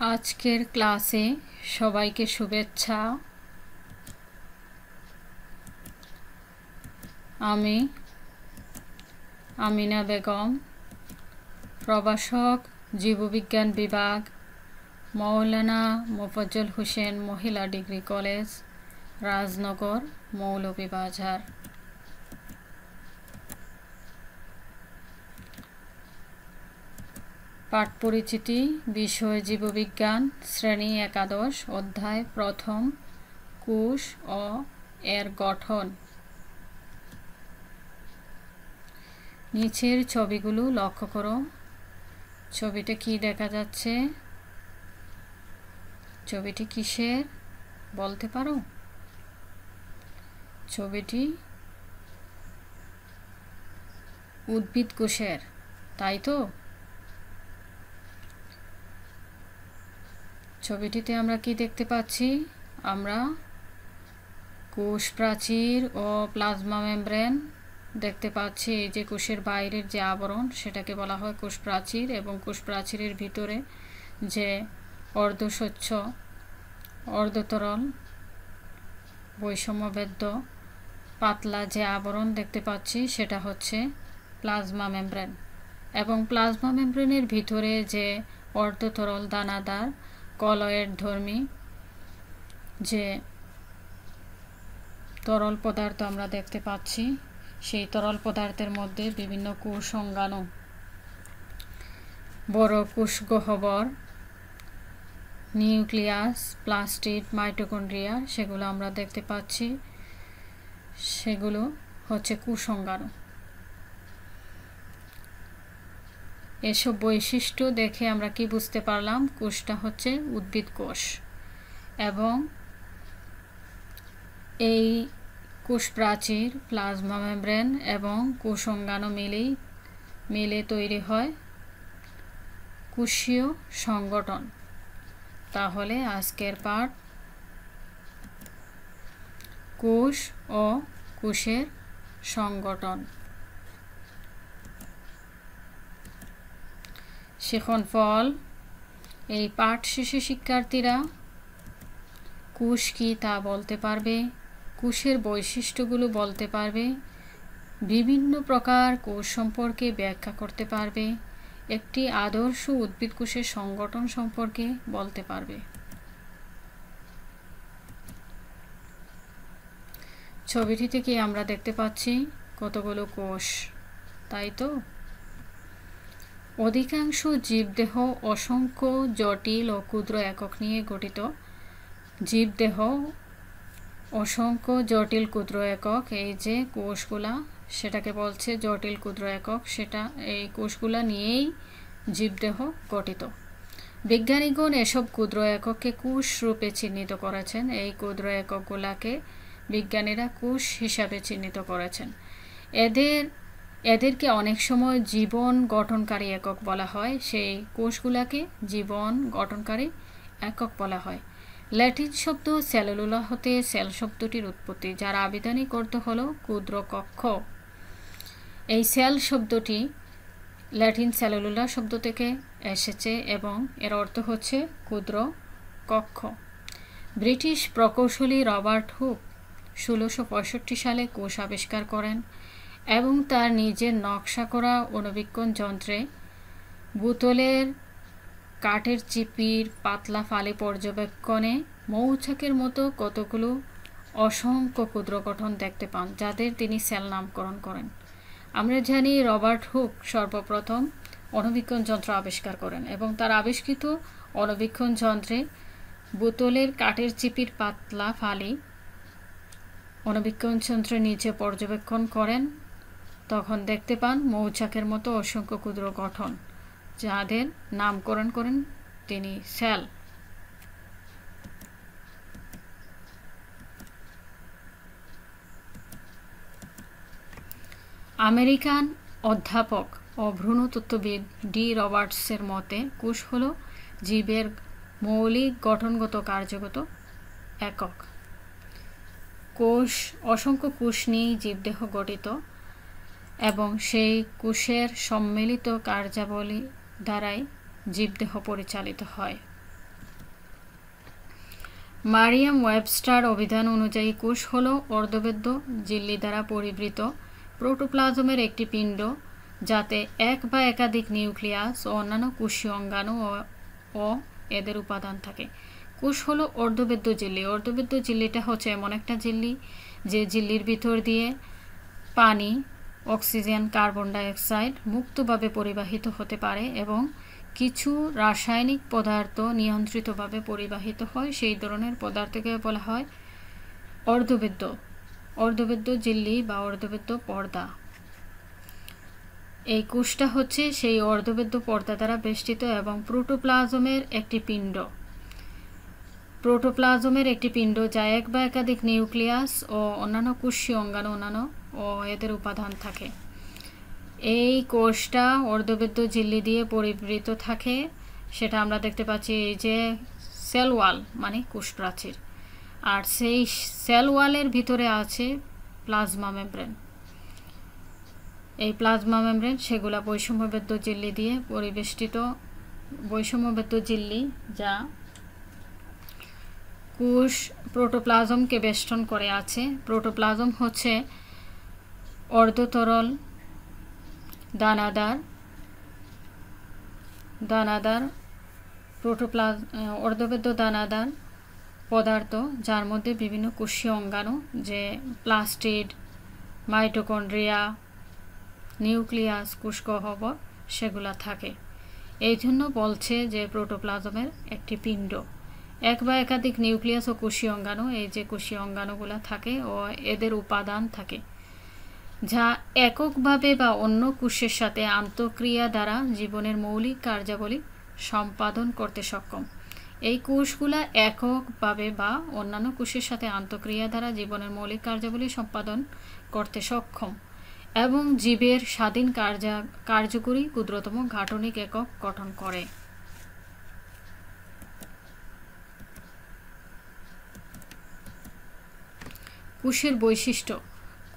আজকের ক্লাসে সবাইকে শুভেচ্ছা। আমি আমিনা বেগম, প্রভাষক, জীববিজ্ঞান বিভাগ, মৌলানা মোফাজ্জল হোসেন মহিলা ডিগ্রি কলেজ, রাজনগর, মৌলভীবাজার। পাঠ পরিচিতি, বিষয় জীববিজ্ঞান, শ্রেণী একাদশ, অধ্যায় প্রথম, কোষ ও এর গঠন। নিচের ছবিগুলো লক্ষ্য করো। ছবিতে কি দেখা যাচ্ছে? ছবিটি কিসের বলতে পারো? ছবিটি উদ্ভিদ কোষের, তাই তো? ছবিটিতে আমরা কি দেখতে পাচ্ছি? আমরা কোষ প্রাচীর ও প্লাজমা মেমব্রেন দেখতে পাচ্ছি। এই যে কোষের বাইরের যে আবরণ, সেটাকে বলা হয় কোষ প্রাচীর, এবং কোষ প্রাচীরের ভিতরে যে অর্ধস্বচ্ছ অর্ধতরল বৈষম্যবেদ্য পাতলা যে আবরণ দেখতে পাচ্ছি, সেটা হচ্ছে প্লাজমা মেমব্রেন। এবং প্লাজমা মেমব্রেনের ভিতরে যে অর্ধতরল দানাদার কলয়েড ধর্মী যে তরল পদার্থ আমরা দেখতে পাচ্ছি, সেই তরল পদার্থের মধ্যে বিভিন্ন কোষ অঙ্গাণু, বড় কোষ গহ্বর, নিউক্লিয়াস, প্লাস্টিড, মাইটোকন্ড্রিয়া, সেগুলো আমরা দেখতে পাচ্ছি। সেগুলো হচ্ছে কোষ অঙ্গাণু। এসব বৈশিষ্ট্য দেখে আমরা কি বুঝতে পারলাম? কোষটা হচ্ছে উদ্ভিদ কোষ, এবং এই কোষ প্রাচীর, প্লাজমা মেমব্রেন এবং কোষ অঙ্গাণু মিলে তৈরি হয় কোষীয় সংগঠন। তাহলে আজকের পাঠ কোষ ও কোষের সংগঠন। শিখন ফল। এই পাঠ শেষে শিক্ষার্থীরা কোষ কি তা বলতে পারবে, কোষের বৈশিষ্ট্যগুলো বলতে পারবে, বিভিন্ন প্রকার কোষ সম্পর্কে ব্যাখ্যা করতে পারবে, একটি আদর্শ উদ্ভিদ কোষের সংগঠন সম্পর্কে বলতে পারবে। ছবিটিতে কি আমরা দেখতে পাচ্ছি? কতগুলো কোষ, তাই তো? অধিকাংশ জীবদেহ অসংখ্য জটিল ও ক্ষুদ্র একক নিয়ে গঠিত। জীবদেহ অসংখ্য জটিল ক্ষুদ্র একক, এই যে কোষগুলা, সেটাকে বলছে জটিল ক্ষুদ্র একক। সেটা এই কোষগুলা নিয়েই জীবদেহ গঠিত। বিজ্ঞানীগণ এসব ক্ষুদ্র একককে কোষ রূপে চিহ্নিত করেছেন। এই ক্ষুদ্র এককগুলাকে বিজ্ঞানীরা কোষ হিসাবে চিহ্নিত করেছেন। এদেরকে অনেক সময় জীবন গঠনকারী একক বলা হয়। সেই কোষগুলাকে জীবন গঠনকারী একক বলা হয়। ল্যাটিন শব্দ সেলুলোলা হতে সেল শব্দটির উৎপত্তি, যার আবিধানিক অর্থ হলো ক্ষুদ্র কক্ষ। এই সেল শব্দটি ল্যাটিন সেলুলোলা শব্দ থেকে এসেছে এবং এর অর্থ হচ্ছে ক্ষুদ্র কক্ষ। ব্রিটিশ প্রকৌশলী রবার্ট হুক 1665 সালে কোষ আবিষ্কার করেন এবং তার নিজের নকশা করা অণুবীক্ষণ যন্ত্রে বোতলের কাঠের চিপির পাতলা ফালি পর্যবেক্ষণে মৌচাকের মতো কতগুলো অসংখ্য ক্ষুদ্র গঠন দেখতে পান, যাদের তিনি সেল নামকরণ করেন। আমরা জানি রবার্ট হুক সর্বপ্রথম অণুবীক্ষণ যন্ত্র আবিষ্কার করেন এবং তার আবিষ্কৃত অণুবীক্ষণ যন্ত্রে বোতলের কাঠের চিপির পাতলা ফালি অণুবীক্ষণ যন্ত্রের নিচে পর্যবেক্ষণ করেন। তখন দেখতে পান মৌচাকের মতো অসংখ্য ক্ষুদ্র গঠন, যাদের নামকরণ করেন তিনি সেল। আমেরিকান অধ্যাপক ও ভ্রূণতত্ত্ববিদ ডি রবার্টসের মতে কোষ হল জীবের মৌলিক গঠনগত কার্যগত একক। কোষ, অসংখ্য কোষ নিয়েই জীবদেহ গঠিত এবং সেই কোষের সম্মিলিত কার্যাবলী দ্বারাই জীবদেহ পরিচালিত হয়। মারিয়াম ওয়েবস্টার অভিধান অনুযায়ী কোষ হল অর্ধবেদ্য ঝিল্লি দ্বারা পরিবৃত প্রোটোপ্লাজমের একটি পিণ্ড যাতে এক বা একাধিক নিউক্লিয়াস ও অন্যান্য কোষীয় অঙ্গাণু ও এদের উপাদান থাকে। কোষ হলো অর্ধবেদ্য ঝিল্লি। অর্ধবেদ্য ঝিল্লিটা হচ্ছে এমন একটা ঝিল্লি যে ঝিল্লির ভিতর দিয়ে পানি, অক্সিজেন, কার্বন ডাইঅক্সাইড মুক্তভাবে পরিবাহিত হতে পারে এবং কিছু রাসায়নিক পদার্থ নিয়ন্ত্রিতভাবে পরিবাহিত হয়। সেই ধরনের পদার্থকে বলা হয় অর্ধবেদ্য ঝিল্লি বা অর্ধবেদ্য পর্দা। এই কোষটা হচ্ছে সেই অর্ধবেদ্য পর্দা দ্বারা বেষ্টিত এবং প্রোটোপ্লাজমের একটি পিণ্ড যা এক বা একাধিক নিউক্লিয়াস ও অন্যান্য কোষীয় অঙ্গাণু ও এদের উপাদান থাকে। এই কোষটা অর্ধবেদ্য ঝিল্লি দিয়ে পরিবৃত থাকে, সেটা আমরা দেখতে পাচ্ছি এই যে সেল ওয়াল মানে কোষ প্রাচীর, আর সেই সেল ওয়ালের ভিতরে আছে প্লাজমা মেমব্রেন। এই প্লাজমা মেমব্রেন সেগুলা বৈষম্যবেদ্য ঝিল্লি দিয়ে পরিবেষ্টিত, বৈষম্যবেদ্য ঝিল্লি যা কোষ প্রোটোপ্লাজমকে বেষ্টন করে আছে। প্রোটোপ্লাজম হচ্ছে অর্ধতরল দানাদার অর্ধবেদ্য দানাদার পদার্থ যার মধ্যে বিভিন্ন কোষীয় অঙ্গাণু যে প্লাস্টিড, মাইটোকন্ড্রিয়া, নিউক্লিয়াস, কোষগহ্বর সেগুলা থাকে। এই জন্য বলছে যে প্রোটোপ্লাজমের একটি পিণ্ড, এক বা একাধিক নিউক্লিয়াস ও কোষীয় অঙ্গাণু, এই যে কোষীয় অঙ্গাণুগুলা থাকে ও এদের উপাদান থাকে যা এককভাবে বা অন্য কোষের সাথে আন্তঃক্রিয়া দ্বারা জীবনের মৌলিক কার্যাবলী সম্পাদন করতে সক্ষম। এই কোষগুলা এককভাবে বা অন্যান্য কোষের সাথে আন্তঃক্রিয়া দ্বারা জীবনের মৌলিক কার্যাবলী সম্পাদন করতে সক্ষম এবং জীবের স্বাধীন কার্যকরী ক্ষুদ্রতম গাঠনিক একক গঠন করে। কোষের বৈশিষ্ট্য।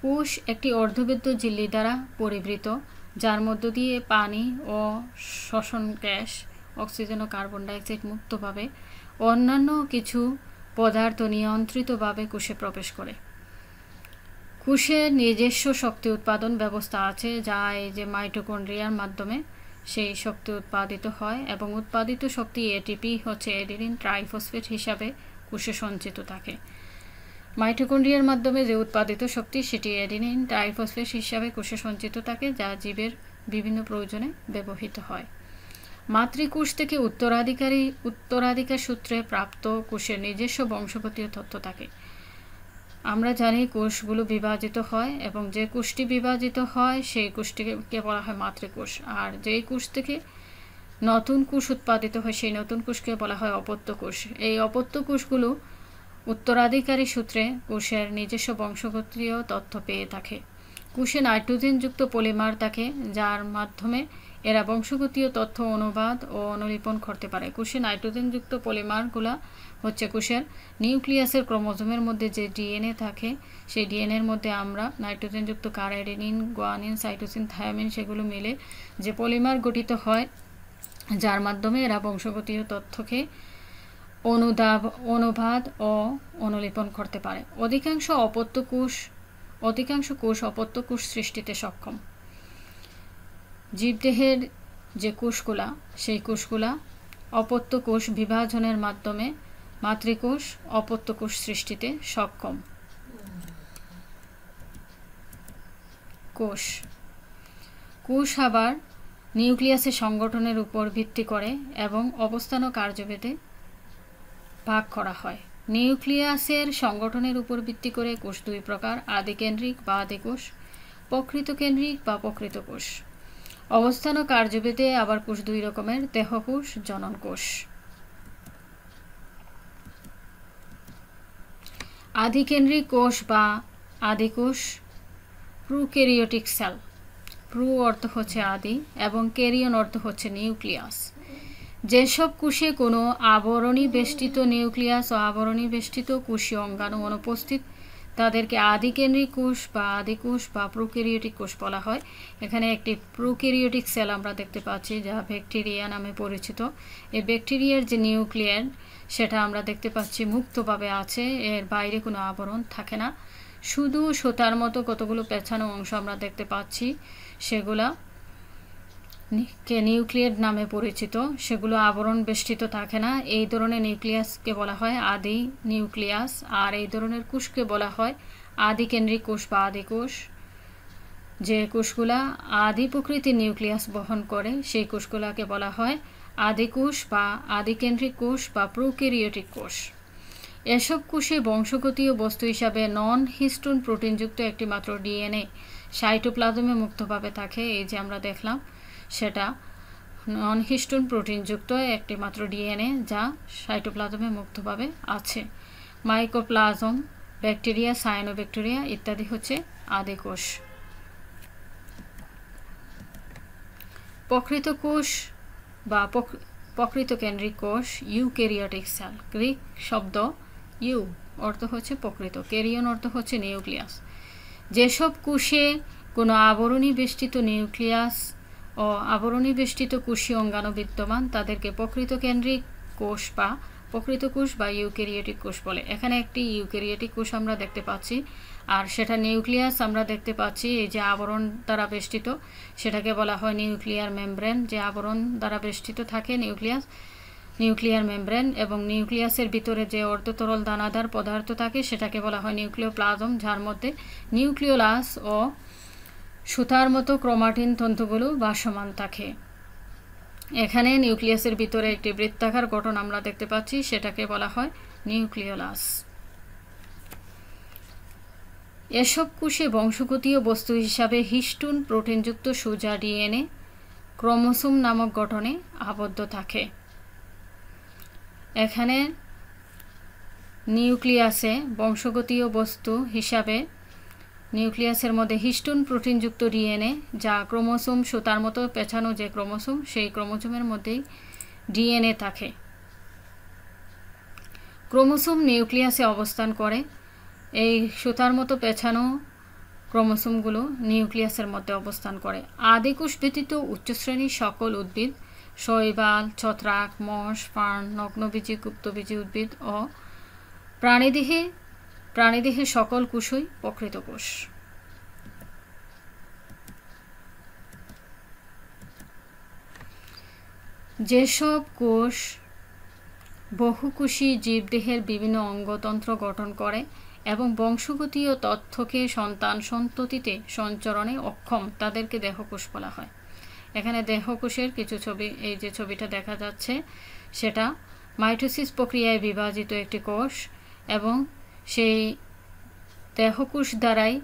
কোষ একটি অর্ধবেদ্য ঝিল্লি দ্বারা পরিবৃত যার মধ্য দিয়ে পানি ও শ্বসন গ্যাস, অক্সিজেন ও কার্বন ডাইঅক্সাইড মুক্তভাবে অন্যান্য কিছু পদার্থ নিয়ন্ত্রিতভাবে কোষে প্রবেশ করে। কোষের নিজস্ব শক্তি উৎপাদন ব্যবস্থা আছে যা এই যে মাইটোকন্ড্রিয়ার মাধ্যমে সেই শক্তি উৎপাদিত হয় এবং উৎপাদিত শক্তি এটিপি হচ্ছে অ্যাডিনিন ট্রাইফসফেট হিসাবে কোষে সঞ্চিত থাকে। মাইটোকন্ড্রিয়ার মাধ্যমে যে উৎপাদিত শক্তি সেটি অ্যাডিনিন ট্রাইফসফেট হিসাবে কোষে সঞ্চিত থাকে যা জীবের বিভিন্ন প্রয়োজনে ব্যবহৃত হয়। মাতৃকোষ থেকে উত্তরাধিকার সূত্রে প্রাপ্ত কোষের নিজস্ব বংশগতীয় তথ্য থাকে। আমরা জানি কোষগুলো বিভাজিত হয় এবং যে কোষটি বিভাজিত হয় সেই কোষটিকে বলা হয় মাতৃকোষ, আর যেই কোষ থেকে নতুন কোষ উৎপাদিত হয় সেই নতুন কোষকে বলা হয় অপত্য কোষ। এই অপত্য কোষগুলো উত্তরাধিকারী সূত্রে কোষের নিজস্ব বংশগতীয় তথ্য পেয়ে থাকে। কোষে নাইট্রোজেনযুক্ত পলিমার থাকে যার মাধ্যমে এরা বংশগতীয় তথ্য অনুবাদ ও অনুলিপন করতে পারে। কোষে নাইট্রোজেনযুক্ত পলিমারগুলা হচ্ছে কোষের নিউক্লিয়াসের ক্রোমোজোমের মধ্যে যে ডিএনএ থাকে সেই ডিএনএর মধ্যে আমরা নাইট্রোজেনযুক্ত অ্যাডেনিন, গুয়ানিন, সাইটোসিন, থায়ামিন সেগুলো মিলে যে পলিমার গঠিত হয় যার মাধ্যমে এরা বংশগতীয় তথ্যকে অনুবাদ ও অনুলিপন করতে পারে। অধিকাংশ কোষ অপত্য কোষ সৃষ্টিতে সক্ষম। জীবদেহের যে কোষগুলা সেই কোষগুলা অপত্য কোষ বিভাজনের মাধ্যমে মাতৃকোষ অপত্য কোষ সৃষ্টিতে সক্ষম। কোষ আবার নিউক্লিয়াসের সংগঠনের উপর ভিত্তি করে এবং অবস্থান ও কার্যভেদে ভাগ করা হয়। নিউক্লিয়াসের সংগঠনের উপর ভিত্তি করে কোষ দুই প্রকার: আদিকেন্দ্রিক বা আদিকোষ, প্রকৃত কেন্দ্রিক বা প্রকৃত কোষ। অবস্থান ও কার্যভেদে আবার কোষ দুই রকমের: দেহকোষ, জনন কোষ। আদিকেন্দ্রিক কোষ বা আদিকোষ প্রোক্যারিওটিক সেল। প্রো অর্থ হচ্ছে আদি এবং ক্যারিয়ন অর্থ হচ্ছে নিউক্লিয়াস। যেসব কোষে কোনো আবরণী বেষ্টিত নিউক্লিয়াস ও আবরণী বেষ্টিত কোষীয় অঙ্গাণু অনুপস্থিত তাদেরকে আদিকেন্দ্রিক কোষ বা আদিকোষ বা প্রোক্যারিওটিক কোষ বলা হয়। এখানে একটি প্রোক্যারিওটিক সেল আমরা দেখতে পাচ্ছি যা ব্যাকটেরিয়া নামে পরিচিত। এই ব্যাকটেরিয়ার যে নিউক্লিয়ার সেটা আমরা দেখতে পাচ্ছি মুক্তভাবে আছে, এর বাইরে কোনো আবরণ থাকে না। শুধু সুতার মতো কতগুলো পেঁচানো অংশ আমরা দেখতে পাচ্ছি, সেগুলা নিউক্লিয়ার নামে পরিচিত, সেগুলো আবরণ বেষ্টিত থাকে না। এই ধরনের নিউক্লিয়াসকে বলা হয় আদি নিউক্লিয়াস, আর এই ধরনের কোষকে বলা হয় আদিকেন্দ্রিক কোষ বা আদিকোষ। যে কোষগুলা আদি প্রকৃতির নিউক্লিয়াস বহন করে সেই কোষগুলাকে বলা হয় আদিকোষ বা আদিকেন্দ্রিক কোষ বা প্রোক্যারিওটিক কোষ। এসব কোষে বংশগতীয় বস্তু হিসাবে নন হিস্টোন প্রোটিনযুক্ত একটি মাত্র ডিএনএ সাইটোপ্লাজমে মুক্তভাবে থাকে। এই যে আমরা দেখলাম সেটা নন হিস্টোন প্রোটিনযুক্ত একটি মাত্র ডিএনএ যা সাইটোপ্লাজমে মুক্তভাবে আছে। মাইকোপ্লাজম, ব্যাকটেরিয়া, সায়ানোব্যাকটেরিয়া ইত্যাদি হচ্ছে আদিকোষ। প্রকৃত কোষ বা প্রকৃত কেন্দ্রিক কোষ ইউক্যারিওটিক সেল। গ্রিক শব্দ ইউ অর্থ হচ্ছে প্রকৃত, ক্যারিয়ন অর্থ হচ্ছে নিউক্লিয়াস। যেসব কোষে কোনো আবরণী বেষ্টিত নিউক্লিয়াস ও আবরণী বেষ্টিত কোষীয় অঙ্গাণু বিদ্যমান তাদেরকে প্রকৃত কেন্দ্রিক কোষ বা প্রকৃত কোষ বা ইউক্যারিওটিক কোষ বলে। এখানে একটি ইউক্যারিওটিক কোষ আমরা দেখতে পাচ্ছি, আর সেটা নিউক্লিয়াস আমরা দেখতে পাচ্ছি। এই যে আবরণ দ্বারা বেষ্টিত সেটাকে বলা হয় নিউক্লিয়ার মেমব্রেন। যে আবরণ দ্বারা বেষ্টিত থাকে নিউক্লিয়ার মেমব্রেন, এবং নিউক্লিয়াসের ভিতরে যে অর্ধতরল দানাদার পদার্থ থাকে সেটাকে বলা হয় নিউক্লিওপ্লাজম, যার মধ্যে নিউক্লিওলাস ও সুতার মতো ক্রোমাটিন তন্তুগুলো ভাসমান থাকে। এখানে নিউক্লিয়াসের ভিতরে একটি বৃত্তাকার গঠন আমরা দেখতে পাচ্ছি, সেটাকে বলা হয় নিউক্লিওলাস। এসব কোষে বংশগতীয় বস্তু হিসাবে হিস্টোন প্রোটিনযুক্ত সোজা ডিএনএ ক্রোমোসোম নামক গঠনে আবদ্ধ থাকে। এখানে নিউক্লিয়াসে বংশগতীয় বস্তু হিসাবে নিউক্লিয়াসের মধ্যে হিস্টোন প্রোটিনযুক্ত ডিএনএ যা ক্রোমোসোম সুতার মতো পেঁচানো যে ক্রোমোসোম, সেই ক্রোমোসোমের মধ্যেই ডিএনএ থাকে। ক্রোমোসোম নিউক্লিয়াসে অবস্থান করে। এই সুতার মতো পেঁচানো ক্রোমোসোমগুলো নিউক্লিয়াসের মধ্যে অবস্থান করে। আদিকোষ ব্যতীত উচ্চশ্রেণীর সকল উদ্ভিদ, শৈবাল, ছত্রাক, মশ, ফার্ন, নগ্নবীজী, গুপ্তবীজী উদ্ভিদ ও প্রাণীদেহে সকল কোষই প্রকৃত কোষ। যেসব কোষ বহুকোষী জীবদেহের বিভিন্ন অঙ্গতন্ত্র গঠন করে এবং বংশগতীয় তথ্যকে সন্তান সন্ততিতে সঞ্চরণে অক্ষম তাদেরকে দেহকোষ বলা হয়। এখানে দেহকোষের কিছু ছবি, এই যে ছবিটা দেখা যাচ্ছে সেটা মাইটোসিস প্রক্রিয়ায় বিভাজিত একটি কোষ, এবং সেই দেহকোষ দ্বারাই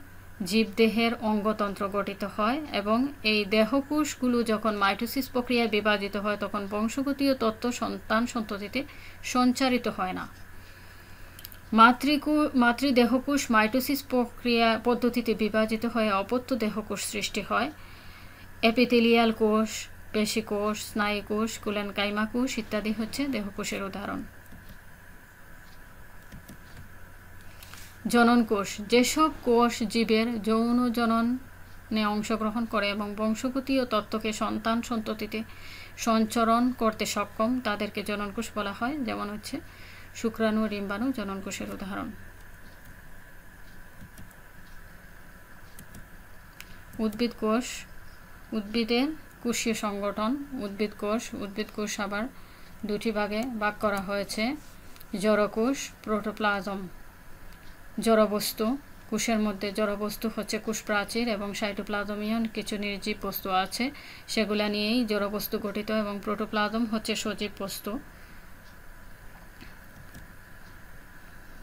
জীবদেহের অঙ্গতন্ত্র গঠিত হয়, এবং এই দেহকোষগুলো যখন মাইটোসিস প্রক্রিয়ায় বিভাজিত হয় তখন বংশগতীয় তথ্য সন্তান সন্ততিতে সঞ্চারিত হয় না। মাতৃদেহকোষ মাইটোসিস প্রক্রিয়া পদ্ধতিতে বিভাজিত হয়ে অপত্য দেহকোষ সৃষ্টি হয়। এপিথেলিয়াল কোষ, পেশিকোষ, স্নায়ুকোষ, কুলেনকাইমা কোষ ইত্যাদি হচ্ছে দেহকোষের উদাহরণ। জনন কোষ। যেসব কোষ জীবের যৌন জননে অংশগ্রহণ করে এবং বংশগতীয় তত্ত্বকে সন্তান সন্ততিতে সঞ্চরণ করতে সক্ষম তাদেরকে জনন কোষ বলা হয়। যেমন হচ্ছে শুক্রাণু, ডিম্বাণু জনন কোষের উদাহরণ। উদ্ভিদ কোষ। উদ্ভিদের কোষীয় সংগঠন। উদ্ভিদ কোষ আবার দুটি ভাগে ভাগ করা হয়েছে। জড়কোষ, প্রোটোপ্লাজম। জড়বস্তু। কোষের মধ্যে জড়বস্তু হচ্ছে কোষ প্রাচীর এবং সাইটোপ্লাজমীয় কিছু নির্জীব বস্তু আছে, সেগুলা নিয়েই জড়বস্তু গঠিত, এবং প্রোটোপ্লাজম হচ্ছে সজীব বস্তু।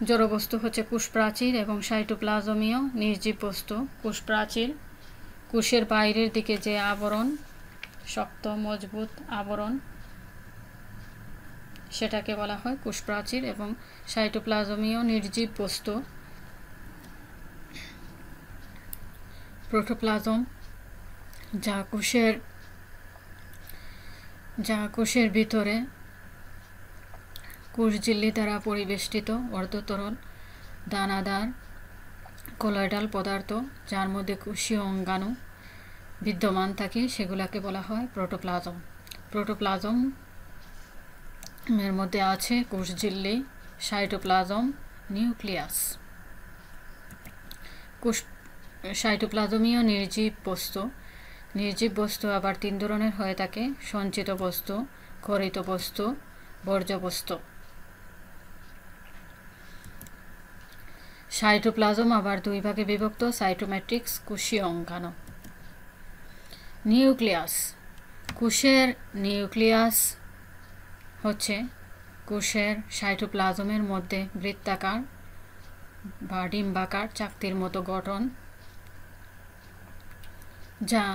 জড়বস্তু হচ্ছে কোষ প্রাচীর এবং সাইটোপ্লাজমীয় নির্জীব বস্তু। কোষ প্রাচীর কোষের বাইরের দিকে যে আবরণ, শক্ত মজবুত আবরণ, সেটাকে বলা হয় কোষ প্রাচীর, এবং সাইটোপ্লাজমীয় নির্জীব বস্তু প্রোটোপ্লাজম, যা কোষের ভিতরে কোষঝিল্লি দ্বারা পরিবেষ্টিত অর্ধতরল দানাদার কলয়েডাল পদার্থ যার মধ্যে কোষীয় অঙ্গাণু বিদ্যমান থাকে সেগুলোকে বলা হয় প্রোটোপ্লাজম। প্রোটোপ্লাজম এর মধ্যে আছে কোষঝিল্লি, সাইটোপ্লাজম, নিউক্লিয়াস। সাইটোপ্লাজমীয় নির্জীব বস্তু। নির্জীব বস্তু আবার 3 ধরনের হয়ে থাকে: সঞ্চিত বস্তু, ক্ষরিত বস্তু, বর্জ্য বস্তু। সাইটোপ্লাজম আবার 2 ভাগে বিভক্ত: সাইটোমেট্রিক্স, কোষীয় অঙ্গাণু। নিউক্লিয়াস। কোষের নিউক্লিয়াস হচ্ছে কোষের সাইটোপ্লাজমের মধ্যে বৃত্তাকার বা ডিম্বাকার চাকতির মতো গঠন, যা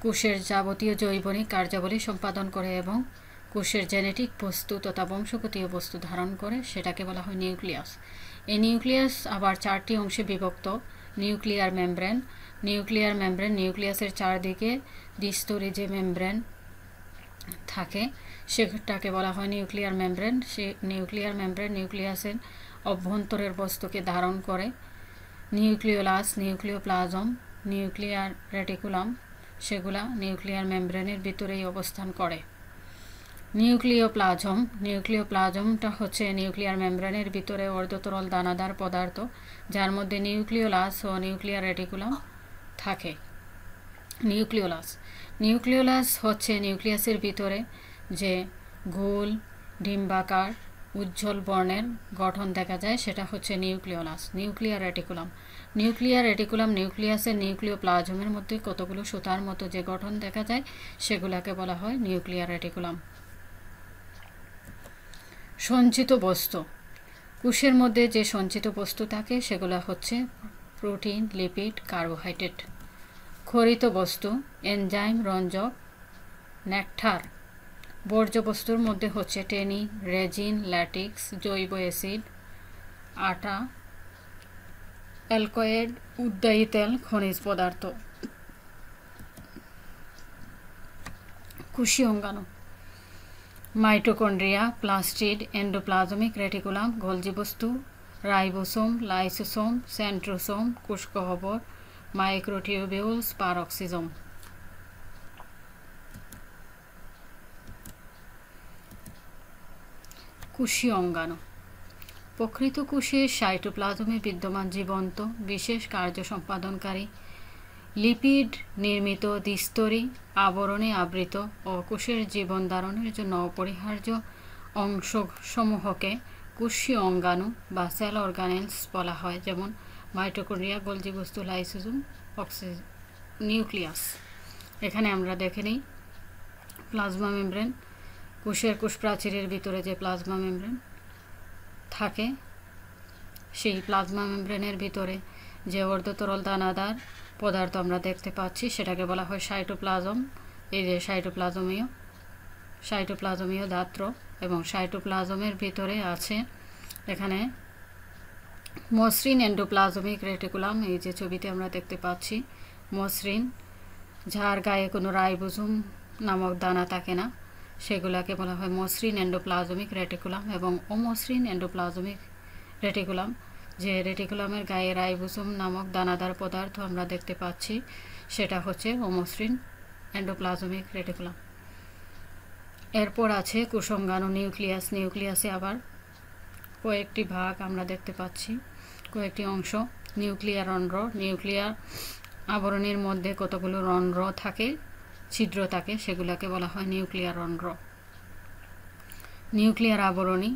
কোষের যাবতীয় জৈবনিক কার্যাবলী সম্পাদন করে এবং কোষের জেনেটিক বস্তু তথা বংশগতীয় বস্তু ধারণ করে, সেটাকে বলা হয় নিউক্লিয়াস। এই নিউক্লিয়াস আবার 4টি অংশে বিভক্ত: নিউক্লিয়ার মেমব্রেন। নিউক্লিয়ার মেমব্রেন নিউক্লিয়াসের চারদিকে দ্বিস্তরী যে মেমব্রেন থাকে সেটাকে বলা হয় নিউক্লিয়ার মেমব্রেন। সে নিউক্লিয়ার মেমব্রেন নিউক্লিয়াসের অভ্যন্তরের বস্তুকে ধারণ করে। নিউক্লিওলাস, নিউক্লিওপ্লাজম, নিউক্লিয়ার রেটিকুলাম সেগুলা নিউক্লিয়ার মেমব্রেনের ভিতরেই অবস্থান করে। নিউক্লিওপ্লাজম। নিউক্লিওপ্লাজমটা হচ্ছে নিউক্লিয়ার মেমব্রেনের ভিতরে অর্ধতরল দানাদার পদার্থ যার মধ্যে নিউক্লিওলাস ও নিউক্লিয়ার রেটিকুলাম থাকে। নিউক্লিওলাস। নিউক্লিওলাস হচ্ছে নিউক্লিয়াসের ভিতরে যে গোল ডিম্বাকার উজ্জ্বল বর্ণের গঠন দেখা যায় সেটা হচ্ছে nucleolus. Nuclear reticulum. Nuclear reticulum নিউক্লিয়াসের নিউক্লিওপ্লাজমের মধ্যে কতগুলো সুতার মতো যে গঠন দেখা যায় সেগুলোকে বলা হয় নিউক্লিয়ার রেটিকুলাম। সঞ্চিত বস্তু। কোষের মধ্যে যে সঞ্চিত বস্তু থাকে সেগুলো হচ্ছে প্রোটিন, লিপিড, কার্বোহাইড্রেট। ক্ষরিত বস্তু, এনজাইম, রঞ্জক, নেকটার। বর্জ্য বস্তুর মধ্যে হচ্ছে টেনি, রেজিন, ল্যাটিক্স, জৈব অ্যাসিড, আটা, অ্যালকয়েড, উদ্বায়ী তেল, খনিজ পদার্থ। কোষীয় অঙ্গাণু। Mitochondria, plastid, endoplasmic reticulum, Golgi বস্তু, রাইবোসোম, লাইসোসোম, সেন্ট্রোসোম, কোষগহ্বর, মাইক্রোটিউবিউলস, পারক্সিজম। কোষীয় অঙ্গাণু। প্রকৃত কোষের সাইটোপ্লাজমে বিদ্যমান জীবন্ত বিশেষ কার্য সম্পাদনকারী লিপিড নির্মিত দ্বিস্তরী আবরণে আবৃত ও কোষের জীবন ধারণের জন্য অপরিহার্য অংশসমূহকে কোষীয় অঙ্গাণু বা সেল অর্গানেলস বলা হয়, যেমন মাইটোকন্ড্রিয়া, গোলজি বস্তু, লাইসোসোম, নিউক্লিয়াস। এখানে আমরা দেখে নিই প্লাজমা মেমব্রেন। কোষের কোষ প্রাচীরের ভিতরে যে প্লাজমা মেমব্রেন থাকে সেই প্লাজমা মেমব্রেনের ভিতরে যে অর্ধতরল দানাদার পদার্থ আমরা দেখতে পাচ্ছি সেটাকে বলা হয় সাইটোপ্লাজম। এই যে সাইটোপ্লাজমীয় দাত্র এবং সাইটোপ্লাজমের ভিতরে আছে এখানে মসৃণ এন্ডোপ্লাজমিক রেটিকুলাম। এই যে ছবিতে আমরা দেখতে পাচ্ছি মসৃণ, যার গায়ে কোনো রাইবোসোম নামক দানা থাকে না, সেগুলোকে বলা হয় মসৃণ এন্ডোপ্লাজমিক রেটিকুলাম। এবং অমসৃণ এন্ডোপ্লাজমিক রেটিকুলাম, যে রেটিকুলামের গায়ে রাইবোসোম নামক দানাদার পদার্থ আমরা দেখতে পাচ্ছি সেটা হচ্ছে অমসৃণ এন্ডোপ্লাজমিক রেটিকুলাম। এরপর আছে কোষাঙ্গাণু, নিউক্লিয়াস। নিউক্লিয়াসে আবার কয়েকটি ভাগ আমরা দেখতে পাচ্ছি, কয়েকটি অংশ। নিউক্লিয়ার রন্ধ্র। নিউক্লিয়ার আবরণীর মধ্যে কতগুলো রন্ধ্র থাকে, ছিদ্র থাকে, সেগুলোকে বলা হয় নিউক্লিয়ার রন্ধ্র। নিউক্লিয়ার আবরণী।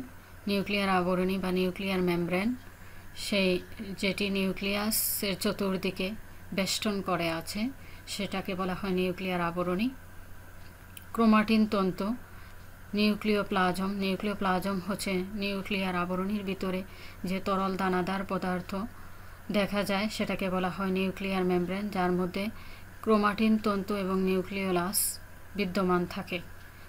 নিউক্লিয়ার আবরণী বা নিউক্লিয়ার মেমব্রেন সেই যেটি নিউক্লিয়াসের চতুর্দিকে বেষ্টন করে আছে সেটাকে বলা হয় নিউক্লিয়ার আবরণী। ক্রোমাটিন তন্তু। নিউক্লিওপ্লাজম। নিউক্লিওপ্লাজম হচ্ছে নিউক্লিয়ার আবরণীর ভিতরে যে তরল দানাদার পদার্থ দেখা যায় সেটাকে বলা হয় নিউক্লিয়ার মেমব্রেন, যার মধ্যে ক্রোমাটিন তন্তু এবং নিউক্লিওলাস বিদ্যমান থাকে।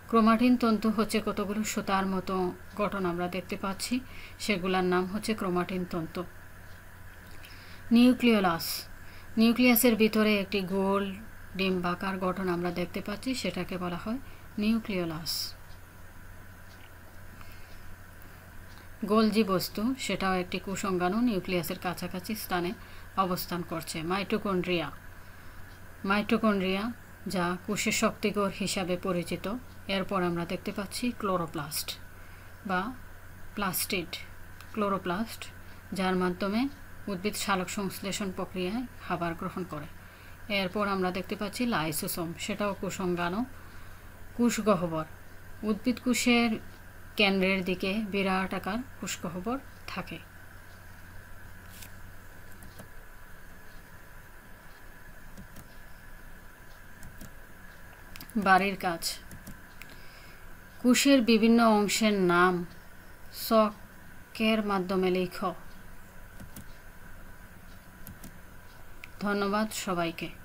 ক্রোমাটিন তন্তু হচ্ছে কতগুলো সুতার মতো গঠন আমরা দেখতে পাচ্ছি, সেগুলোর নাম হচ্ছে ক্রোমাটিন তন্তু। নিউক্লিওলাস। নিউক্লিয়াসের ভিতরে একটি গোল ডিম্বাকার গঠন আমরা দেখতে পাচ্ছি, সেটাকে বলা হয় নিউক্লিওলাস। গোলজি বস্তু, সেটাও একটি কোষাঙ্গাণু, নিউক্লিয়াসের কাছাকাছি স্থানে অবস্থান করছে। মাইটোকন্ড্রিয়া যা কোষের শক্তিঘর হিসাবে পরিচিত। এরপর আমরা দেখতে পাচ্ছি ক্লোরোপ্লাস্ট বা প্লাস্টিড, ক্লোরোপ্লাস্ট, যার মাধ্যমে উদ্ভিদ সালোক সংশ্লেষণ প্রক্রিয়ায় খাবার গ্রহণ করে। এরপর আমরা দেখতে পাচ্ছি লাইসোসোম, সেটাও কোষাঙ্গাণু, কোষগহ্বর। উদ্ভিদ কোষের কেন্দ্রের দিকে বিরাট আকার কোষগহ্বর থাকে। বাড়ির কাজ। কোষের বিভিন্ন অংশের নাম ছকের মাধ্যমে লেখো। ধন্যবাদ সবাইকে।